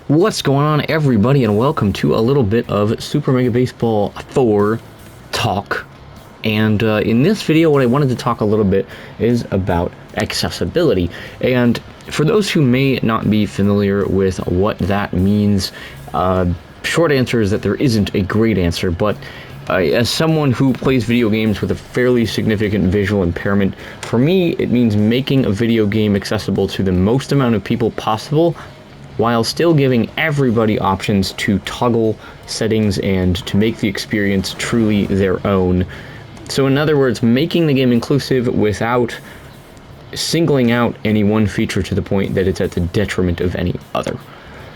What's going on, everybody, and welcome to a little bit of Super Mega Baseball 4 talk. And in this video, what I wanted to talk a little bit is about accessibility. And for those who may not be familiar with what that means, short answer is that there isn't a great answer, but as someone who plays video games with a fairly significant visual impairment, for me, it means making a video game accessible to the most amount of people possible, while still giving everybody options to toggle settings and to make the experience truly their own. So in other words, making the game inclusive without singling out any one feature to the point that it's at the detriment of any other.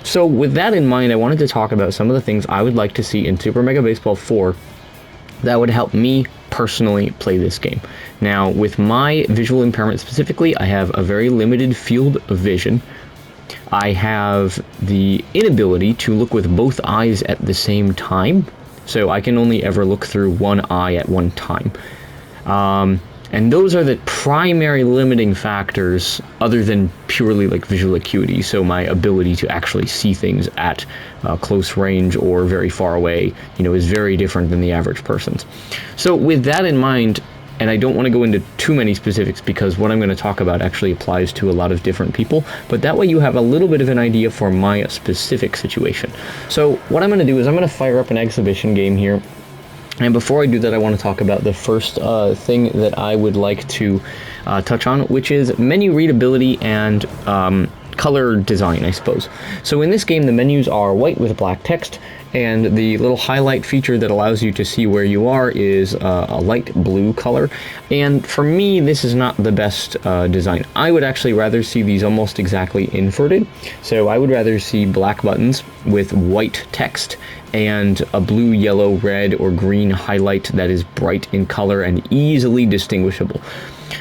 So with that in mind, I wanted to talk about some of the things I would like to see in Super Mega Baseball 4 that would help me personally play this game. Now, with my visual impairment specifically, I have a very limited field of vision. I have the inability to look with both eyes at the same time, so I can only ever look through one eye at one time. And those are the primary limiting factors, other than purely like visual acuity, so my ability to actually see things at close range or very far away, is very different than the average person's. So with that in mind, and I don't want to go into too many specifics because what I'm going to talk about actually applies to a lot of different people, but that way you have a little bit of an idea for my specific situation. So what I'm going to do is I'm going to fire up an exhibition game here. And before I do that, I want to talk about the first thing that I would like to touch on, which is menu readability and color design, I suppose. So in this game, the menus are white with black text, and the little highlight feature that allows you to see where you are is a light blue color. And for me, this is not the best design. I would actually rather see these almost exactly inverted. So I would rather see black buttons with white text and a blue, yellow, red, or green highlight that is bright in color and easily distinguishable.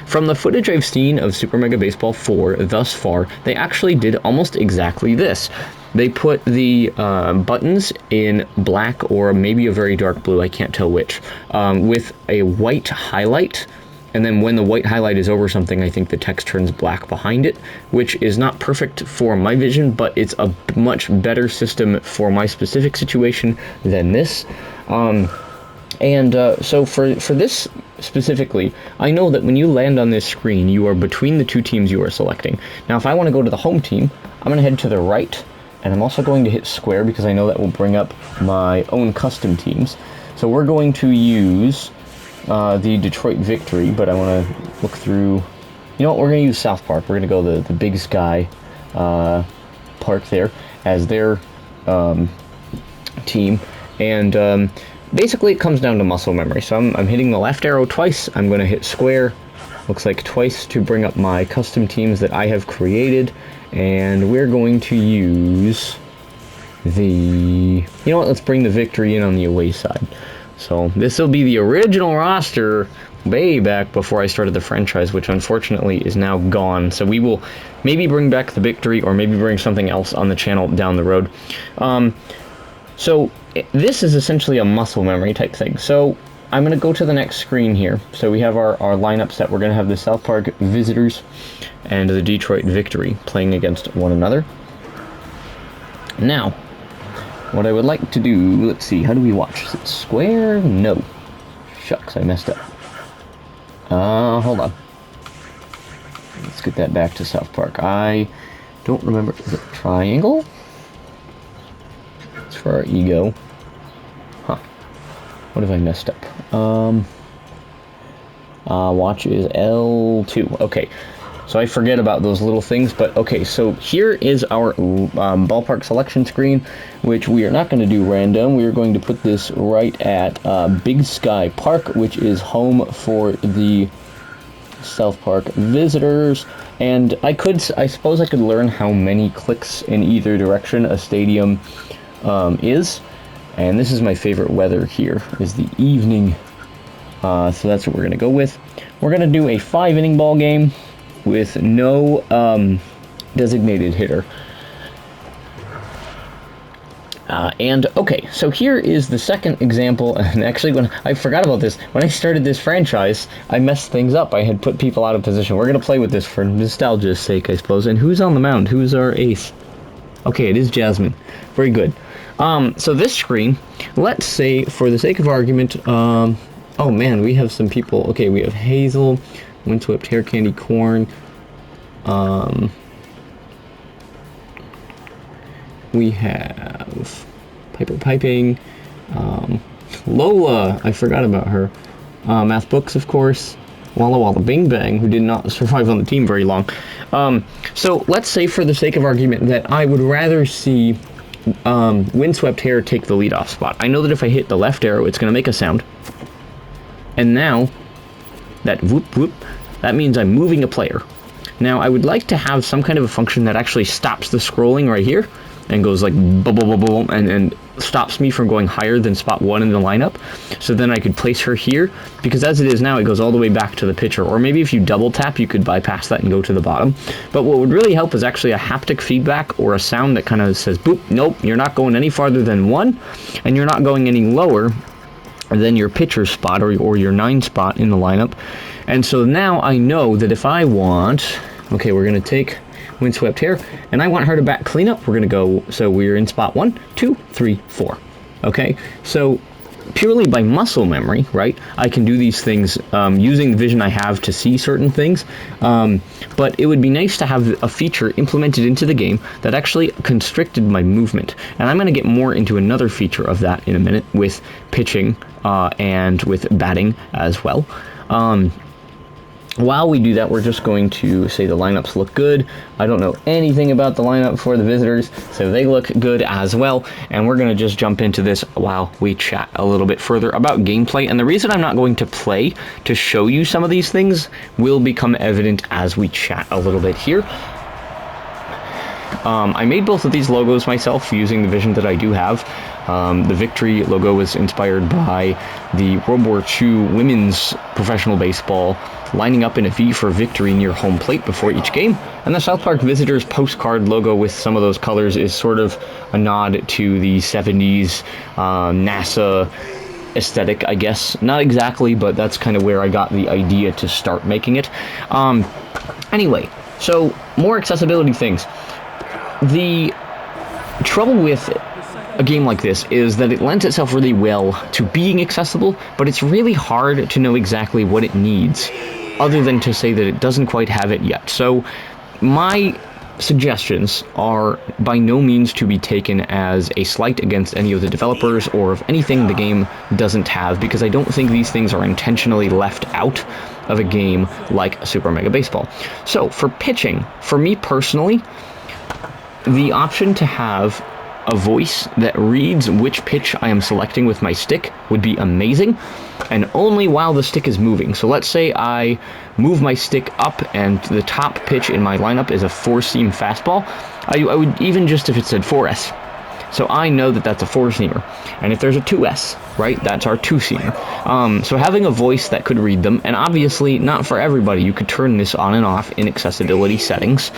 From the footage I've seen of Super Mega Baseball 4 thus far, they actually did almost exactly this. They put the buttons in black or maybe a very dark blue, I can't tell which, with a white highlight. And then when the white highlight is over something, I think the text turns black behind it, which is not perfect for my vision, but it's a much better system for my specific situation than this. So for this specifically, I know that when you land on this screen, you are between the two teams you are selecting. Now, if I want to go to the home team, I'm going to head to the right, and I'm also going to hit square because I know that will bring up my own custom teams. So we're going to use the Detroit Victory, but I want to look through. You know what? We're going to use South Park. We're going to go the Big Sky Park there as their team, and basically it comes down to muscle memory. So I'm hitting the left arrow twice. I'm going to hit square. Looks like twice to bring up my custom teams that I have created, and we're going to use the. You know what? Let's bring the Victory in on the away side. So this will be the original roster way back before I started the franchise, which unfortunately is now gone. So we will maybe bring back the Victory or maybe bring something else on the channel down the road. So this is essentially a muscle memory type thing. So I'm going to go to the next screen here. So we have our lineup set. We're going to have the South Park Visitors and the Detroit Victory playing against one another. Now, what I would like to do, let's see, how do we watch? Is it square? No. Shucks, I messed up. Hold on. Let's get that back to South Park. I don't remember, is it triangle? It's for our ego. Huh. What have I messed up? Watch is L2. Okay. So I forget about those little things, but okay, so here is our ballpark selection screen, which we are not going to do random. We are going to put this right at Big Sky Park, which is home for the South Park Visitors. And I suppose I could learn how many clicks in either direction a stadium is. And this is my favorite weather here, is the evening. So that's what we're going to go with. We're going to do a 5-inning ball game with no designated hitter. And okay, so here is the second example, and actually when I forgot about this, when I started this franchise, I messed things up. I had put people out of position. We're going to play with this for nostalgia's sake, I suppose. And who's on the mound? Who's our ace? Okay, it is Jasmine. Very good. So this screen, let's say, for the sake of argument, oh man, we have some people. Okay, we have Hazel, Windswept Hair Candy Corn, we have Piper Piping, Lola, I forgot about her, Math Books, of course, Walla Walla Bing Bang, who did not survive on the team very long. So let's say, for the sake of argument, that I would rather see Windswept Hair take the leadoff spot. I know that if I hit the left arrow, it's going to make a sound. And now, that whoop whoop, that means I'm moving a player. Now, I would like to have some kind of a function that actually stops the scrolling right here, and goes like boom, boom, boom, boom, and stops me from going higher than spot 1 in the lineup. So then I could place her here, because as it is now, it goes all the way back to the pitcher. Or maybe if you double tap, you could bypass that and go to the bottom. But what would really help is actually a haptic feedback, or a sound that kind of says, boop, nope, you're not going any farther than 1, and you're not going any lower than your pitcher spot, or your 9 spot in the lineup. And so now I know that if I want, okay, we're going to take Windswept Hair, and I want her to bat cleanup. We're going to go, so we're in spot 1, 2, 3, 4. Okay, so purely by muscle memory, right, I can do these things using the vision I have to see certain things, but it would be nice to have a feature implemented into the game that actually constricted my movement. And I'm going to get more into another feature of that in a minute with pitching and with batting as well. While we do that, we're just going to say the lineups look good. I don't know anything about the lineup for the visitors, so they look good as well. And we're going to just jump into this while we chat a little bit further about gameplay. And the reason I'm not going to play to show you some of these things will become evident as we chat a little bit here. I made both of these logos myself using the vision that I do have. The Victory logo was inspired by the World War II women's professional baseball lining up in a V for victory near home plate before each game. And the South Park Visitors postcard logo with some of those colors is sort of a nod to the 70s NASA aesthetic, I guess. Not exactly, but that's kind of where I got the idea to start making it. Anyway, so more accessibility things. The trouble with a game like this is that it lends itself really well to being accessible, but it's really hard to know exactly what it needs, other than to say that it doesn't quite have it yet. So my suggestions are by no means to be taken as a slight against any of the developers or of anything the game doesn't have, because I don't think these things are intentionally left out of a game like Super Mega Baseball. So for pitching, for me personally, the option to have a voice that reads which pitch I am selecting with my stick would be amazing, and only while the stick is moving. So let's say I move my stick up and the top pitch in my lineup is a 4-seam fastball. I would, even just if it said 4S, so I know that that's a 4-seamer. And if there's a 2S, right, that's our 2-seamer. So having a voice that could read them, and obviously not for everybody, you could turn this on and off in accessibility settings.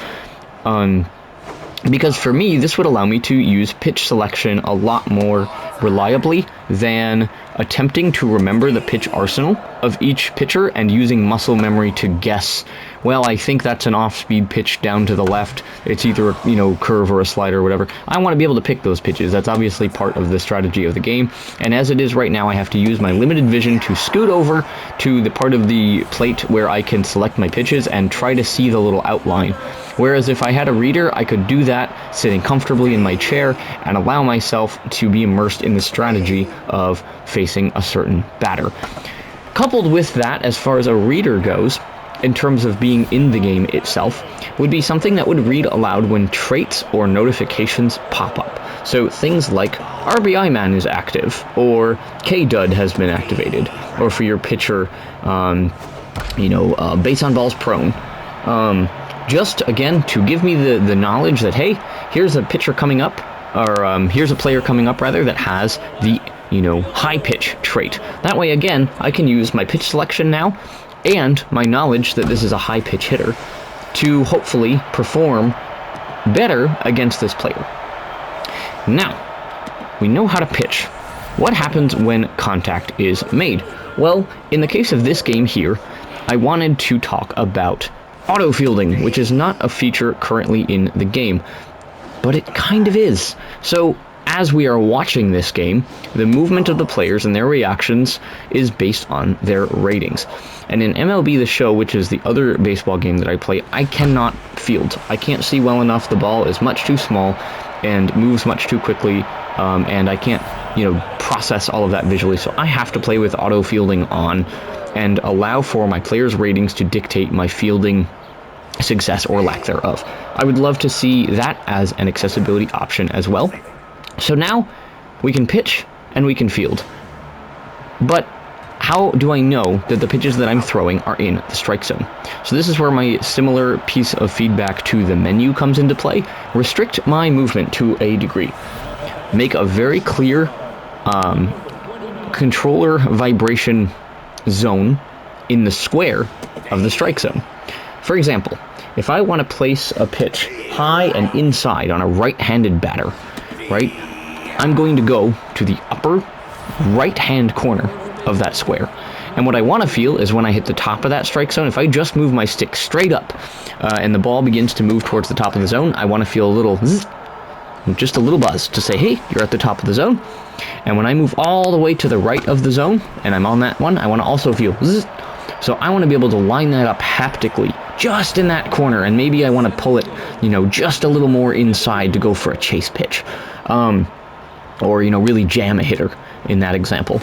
Because for me, this would allow me to use pitch selection a lot more reliably than attempting to remember the pitch arsenal of each pitcher and using muscle memory to guess, well, I think that's an off-speed pitch down to the left. It's either a, curve or a slider or whatever. I want to be able to pick those pitches. That's obviously part of the strategy of the game. And as it is right now, I have to use my limited vision to scoot over to the part of the plate where I can select my pitches and try to see the little outline. Whereas if I had a reader, I could do that sitting comfortably in my chair and allow myself to be immersed in the strategy of facing a certain batter. Coupled with that, as far as a reader goes, in terms of being in the game itself, would be something that would read aloud when traits or notifications pop up. So things like RBI man is active, or K-Dud has been activated, or for your pitcher, base on balls prone. Just, again, to give me the knowledge that, hey, here's a pitcher coming up, or here's a player coming up, rather, that has the, high pitch trait. That way, again, I can use my pitch selection now, and my knowledge that this is a high pitch hitter, to hopefully perform better against this player. Now, we know how to pitch. What happens when contact is made? Well, in the case of this game here, I wanted to talk about auto fielding, which is not a feature currently in the game, but it kind of is. So as we are watching this game, the movement of the players and their reactions is based on their ratings. And in MLB The Show, which is the other baseball game that I play, I cannot field. I can't see well enough. The ball is much too small and moves much too quickly, and I can't, process all of that visually. So I have to play with auto fielding on and allow for my players' ratings to dictate my fielding success or lack thereof. I would love to see that as an accessibility option as well. So now we can pitch and we can field. But how do I know that the pitches that I'm throwing are in the strike zone? So this is where my similar piece of feedback to the menu comes into play. Restrict my movement to a degree. Make a very clear controller vibration zone in the square of the strike zone. For example, if I want to place a pitch high and inside on a right-handed batter, right, I'm going to go to the upper right-hand corner of that square. And what I want to feel is when I hit the top of that strike zone, if I just move my stick straight up and the ball begins to move towards the top of the zone, I want to feel a little zzz, just a little buzz to say, hey, you're at the top of the zone. And when I move all the way to the right of the zone and I'm on that one, I want to also feel zzz. So I want to be able to line that up haptically just in that corner, and maybe I want to pull it, just a little more inside to go for a chase pitch, or really jam a hitter in that example.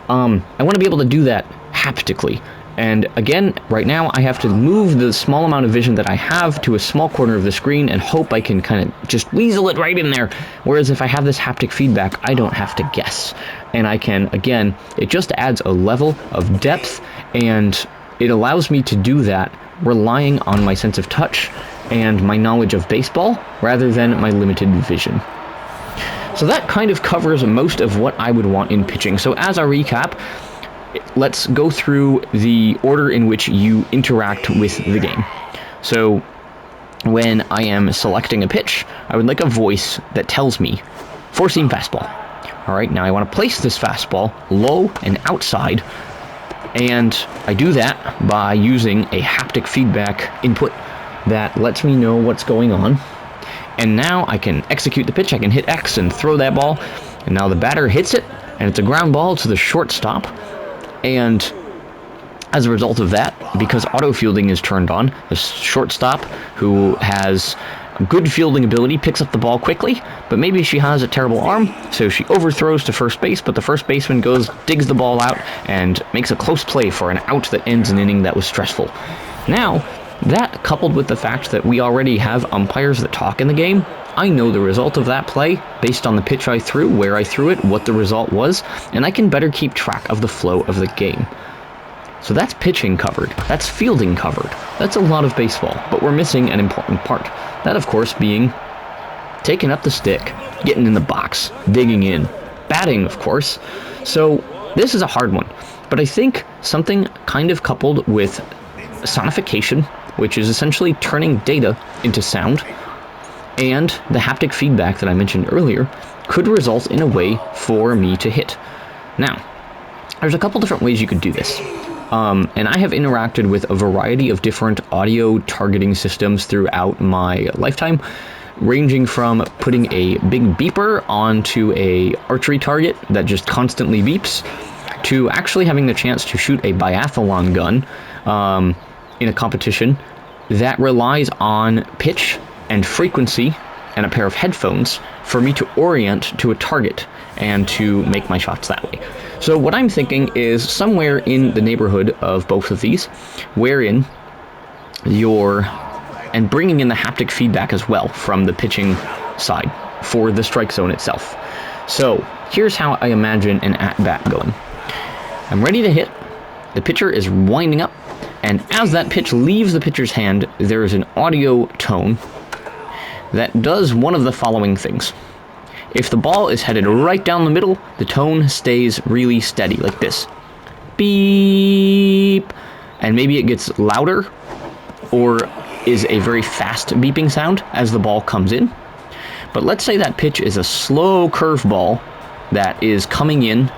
I want to be able to do that haptically. And again, right now I have to move the small amount of vision that I have to a small corner of the screen and hope I can kind of just weasel it right in there. Whereas if I have this haptic feedback, I don't have to guess. And I can, again, it just adds a level of depth, and it allows me to do that relying on my sense of touch and my knowledge of baseball rather than my limited vision. So that kind of covers most of what I would want in pitching. So as a recap, let's go through the order in which you interact with the game. So when I am selecting a pitch, I would like a voice that tells me four-seam fastball. All right, now I want to place this fastball low and outside, and I do that by using a haptic feedback input that lets me know what's going on. And now I can execute the pitch. I can hit X and throw that ball, and now the batter hits it, and it's a ground ball to the shortstop. And as a result of that, because auto fielding is turned on, the shortstop, who has good fielding ability, picks up the ball quickly, but maybe she has a terrible arm, so she overthrows to first base, but the first baseman digs the ball out, and makes a close play for an out that ends an inning that was stressful. Now, that coupled with the fact that we already have umpires that talk in the game, I know the result of that play based on the pitch I threw, where I threw it, what the result was, and I can better keep track of the flow of the game. So that's pitching covered. That's fielding covered. That's a lot of baseball, but we're missing an important part. That, of course, being taking up the stick, getting in the box, digging in, batting, of course. So this is a hard one, but I think something kind of coupled with sonification, which is essentially turning data into sound, and the haptic feedback that I mentioned earlier, could result in a way for me to hit. Now, there's a couple different ways you could do this. And I have interacted with a variety of different audio targeting systems throughout my lifetime, ranging from putting a big beeper onto a archery target that just constantly beeps, to actually having the chance to shoot a biathlon gun in a competition that relies on pitch and frequency and a pair of headphones for me to orient to a target and to make my shots that way. So what I'm thinking is somewhere in the neighborhood of both of these, wherein and bringing in the haptic feedback as well from the pitching side for the strike zone itself. So here's how I imagine an at-bat going. I'm ready to hit, the pitcher is winding up, and as that pitch leaves the pitcher's hand, there is an audio tone that does one of the following things. If the ball is headed right down the middle, the tone stays really steady, like this. Beep! And maybe it gets louder, or is a very fast beeping sound as the ball comes in. But let's say that pitch is a slow curveball that is coming in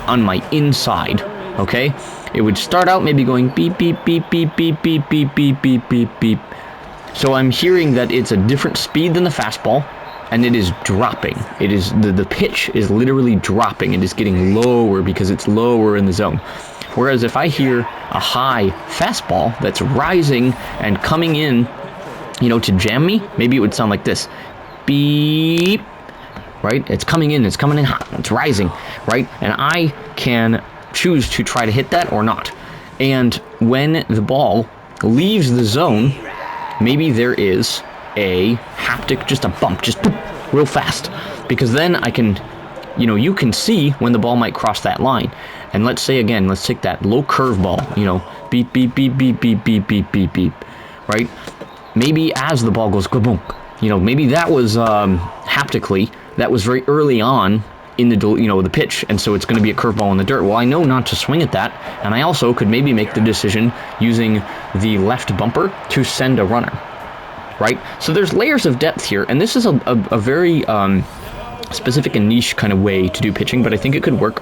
on my inside, okay? It would start out maybe going beep, beep, beep, beep, beep, beep, beep, beep, beep, beep, beep. So I'm hearing that it's a different speed than the fastball, and it is dropping. It is, the pitch is literally dropping. It is getting lower because it's lower in the zone. Whereas if I hear a high fastball that's rising and coming in, you know, to jam me, maybe it would sound like this. Beep. Right? It's coming in hot, it's rising, right? And I can choose to try to hit that or not. And when the ball leaves the zone, maybe there is a haptic, just a bump, just boop, real fast. Because then I can, you know, you can see when the ball might cross that line. And let's say again, let's take that low curveball, you know, beep, beep, beep, beep, beep, beep, beep, beep, beep, right? Maybe as the ball goes kaboom, you know, maybe that was haptically, that was very early on in the, you know, the pitch, and so it's going to be a curveball in the dirt. Well, I know not to swing at that, and I also could maybe make the decision using the left bumper to send a runner, right? So there's layers of depth here, and this is a very specific and niche kind of way to do pitching, but I think it could work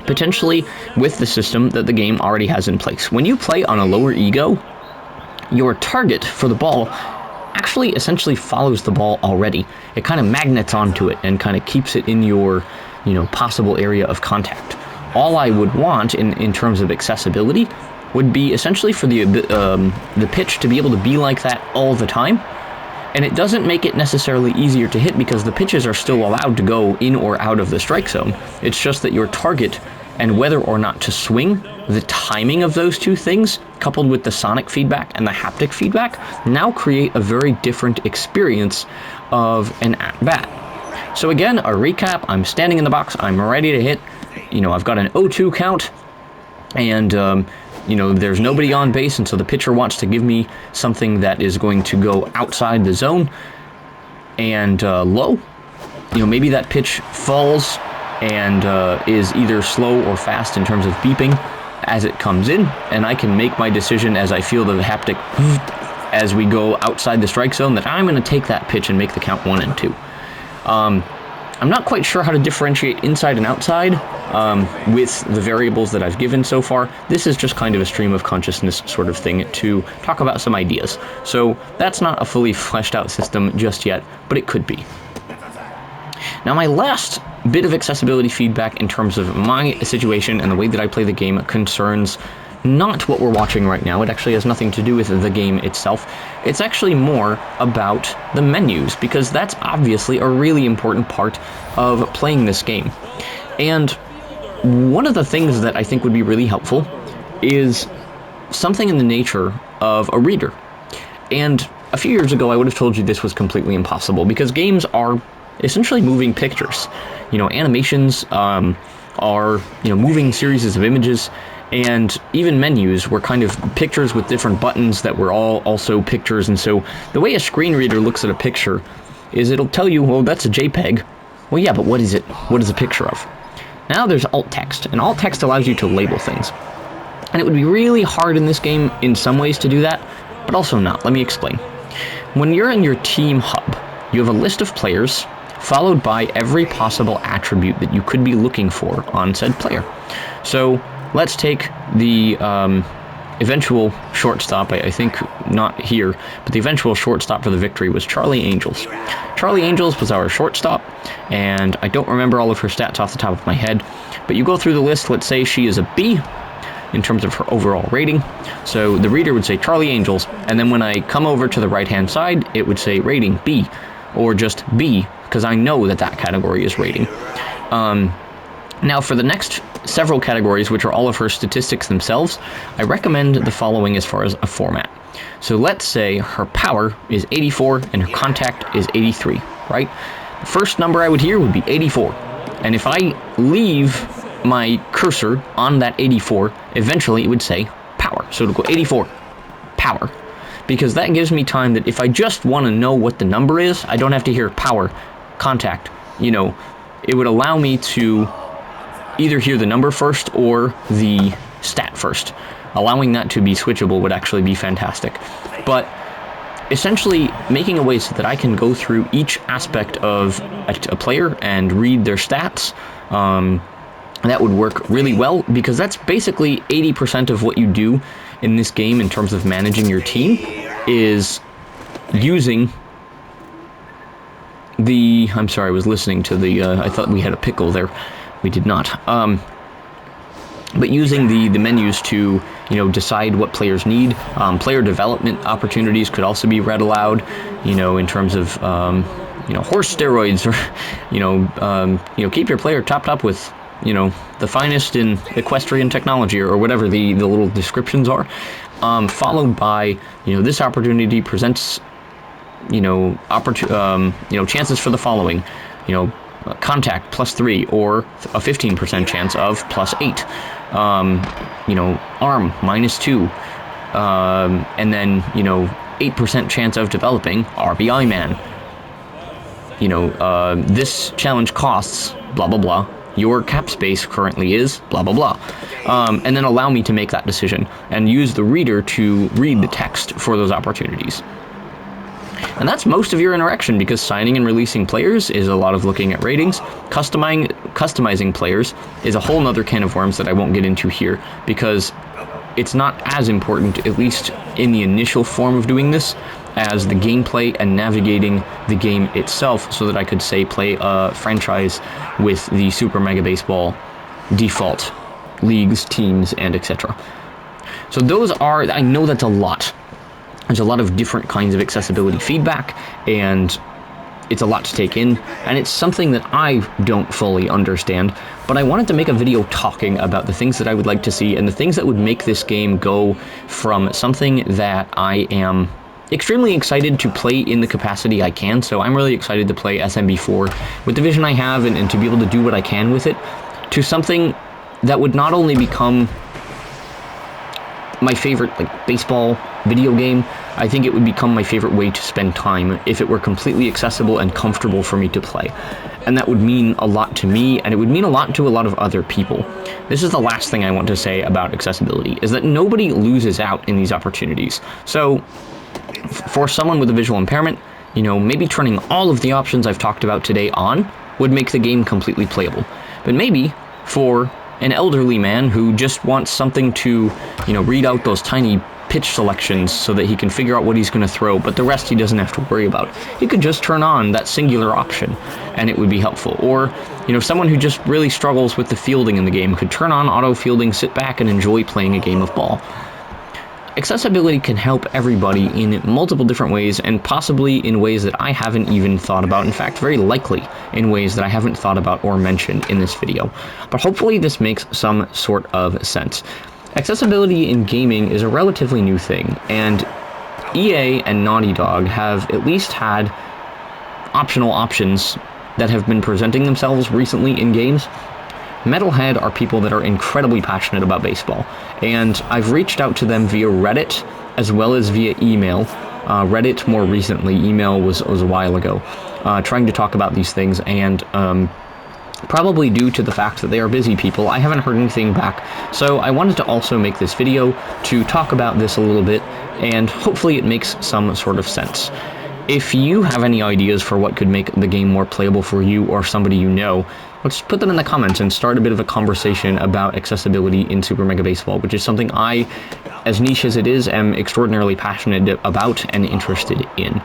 potentially with the system that the game already has in place. When you play on a lower ego, your target for the ball actually essentially follows the ball already. It kind of magnets onto it and kind of keeps it in your, you know, possible area of contact. All I would want in terms of accessibility would be essentially for the pitch to be able to be like that all the time. And it doesn't make it necessarily easier to hit because the pitches are still allowed to go in or out of the strike zone. It's just that your target and whether or not to swing, the timing of those two things, coupled with the sonic feedback and the haptic feedback, now create a very different experience of an at-bat. So again, a recap, I'm standing in the box, I'm ready to hit, you know, I've got an 0-2 count, and you know, there's nobody on base, and so the pitcher wants to give me something that is going to go outside the zone, and low. You know, maybe that pitch falls and is either slow or fast in terms of beeping as it comes in, and I can make my decision as I feel the haptic as we go outside the strike zone that I'm going to take that pitch and make the count 1 and 2. I'm not quite sure how to differentiate inside and outside with the variables that I've given so far. This is just kind of a stream of consciousness sort of thing to talk about some ideas. So that's not a fully fleshed out system just yet, but it could be. Now my last bit of accessibility feedback in terms of my situation and the way that I play the game concerns not what we're watching right now. It actually has nothing to do with the game itself. It's actually more about the menus, because that's obviously a really important part of playing this game. And one of the things that I think would be really helpful is something in the nature of a reader. And a few years ago, I would have told you this was completely impossible, because games are essentially moving pictures. You know, animations are, you know, moving series of images, and even menus were kind of pictures with different buttons that were all also pictures. And so the way a screen reader looks at a picture is it'll tell you, well, that's a JPEG. Well, yeah, but what is it? What is a picture of? Now there's alt text, and alt text allows you to label things. And it would be really hard in this game in some ways to do that, but also not. Let me explain. When you're in your team hub, you have a list of players followed by every possible attribute that you could be looking for on said player. So let's take the eventual shortstop, I think not here, but the eventual shortstop for the victory was Charlie Angels. Charlie Angels was our shortstop, and I don't remember all of her stats off the top of my head, but you go through the list, let's say she is a B in terms of her overall rating. So the reader would say Charlie Angels, and then when I come over to the right-hand side, it would say rating B, or just B, because I know that that category is rating. Now for the next several categories, which are all of her statistics themselves, I recommend the following as far as a format. So let's say her power is 84 and her contact is 83, right? The first number I would hear would be 84. And if I leave my cursor on that 84, eventually it would say power. So it'll go 84, power. Because that gives me time that if I just want to know what the number is, I don't have to hear power, contact, you know, it would allow me to either hear the number first or the stat first. Allowing that to be switchable would actually be fantastic. But essentially making a way so that I can go through each aspect of a player and read their stats. That would work really well, because that's basically 80% of what you do in this game in terms of managing your team, is using the... I'm sorry, I was listening to the... I thought we had a pickle there. We did not. But using the menus to, decide what players need. Player development opportunities could also be read aloud, in terms of, horse steroids, or, keep your player topped up with, the finest in equestrian technology, or whatever the little descriptions are. Followed by, this opportunity presents, chances for the following, contact +3, or a 15% chance of +8, arm -2, and then 8% chance of developing RBI man. This challenge costs blah blah blah. Your cap space currently is blah blah blah, and then allow me to make that decision and use the reader to read the text for those opportunities. And that's most of your interaction, because signing and releasing players is a lot of looking at ratings. Customizing players is a whole nother can of worms that I won't get into here, because it's not as important, at least in the initial form of doing this, as the gameplay and navigating the game itself, so that I could, say, play a franchise with the Super Mega Baseball default leagues, teams, and etc. So those are... I know that's a lot. There's a lot of different kinds of accessibility feedback, and it's a lot to take in, and it's something that I don't fully understand, but I wanted to make a video talking about the things that I would like to see, and the things that would make this game go from something that I am extremely excited to play in the capacity I can. So I'm really excited to play SMB4 with the vision I have, and to be able to do what I can with it, to something that would not only become my favorite baseball video game, I think it would become my favorite way to spend time if it were completely accessible and comfortable for me to play. And that would mean a lot to me, and it would mean a lot to a lot of other people. This is the last thing I want to say about accessibility, is that nobody loses out in these opportunities. So for someone with a visual impairment, maybe turning all of the options I've talked about today on would make the game completely playable. But maybe for an elderly man who just wants something to, read out those tiny pitch selections so that he can figure out what he's going to throw, but the rest he doesn't have to worry about, he could just turn on that singular option, and it would be helpful. Or, someone who just really struggles with the fielding in the game could turn on auto fielding, sit back, and enjoy playing a game of ball. Accessibility can help everybody in multiple different ways, and possibly in ways that I haven't even thought about. In fact, very likely in ways that I haven't thought about or mentioned in this video. But hopefully this makes some sort of sense. Accessibility in gaming is a relatively new thing, and EA and Naughty Dog have at least had optional options that have been presenting themselves recently in games. Metalhead are people that are incredibly passionate about baseball, and I've reached out to them via Reddit as well as via email. Reddit more recently, email was a while ago, trying to talk about these things, and probably due to the fact that they are busy people, I haven't heard anything back. So I wanted to also make this video to talk about this a little bit, and hopefully it makes some sort of sense. If you have any ideas for what could make the game more playable for you or somebody you know, let's put them in the comments and start a bit of a conversation about accessibility in Super Mega Baseball, which is something I, as niche as it is, am extraordinarily passionate about and interested in.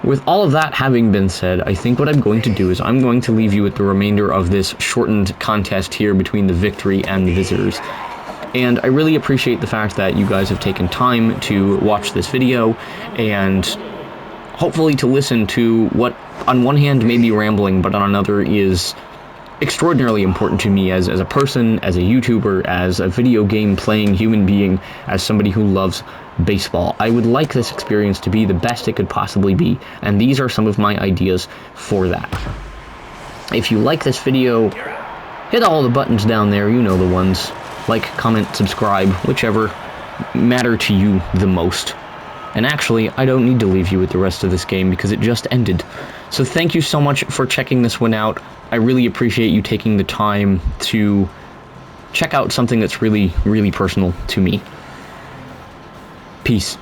With all of that having been said, I think what I'm going to do is I'm going to leave you with the remainder of this shortened contest here between the victory and the visitors. And I really appreciate the fact that you guys have taken time to watch this video, and hopefully to listen to what, on one hand, may be rambling, but on another is extraordinarily important to me as a person, as a YouTuber, as a video game playing human being, as somebody who loves baseball. I would like this experience to be the best it could possibly be, and these are some of my ideas for that. If you like this video, hit all the buttons down there, you know the ones. Like, comment, subscribe, whichever matter to you the most. And actually, I don't need to leave you with the rest of this game because it just ended. So thank you so much for checking this one out. I really appreciate you taking the time to check out something that's really, really personal to me. Peace.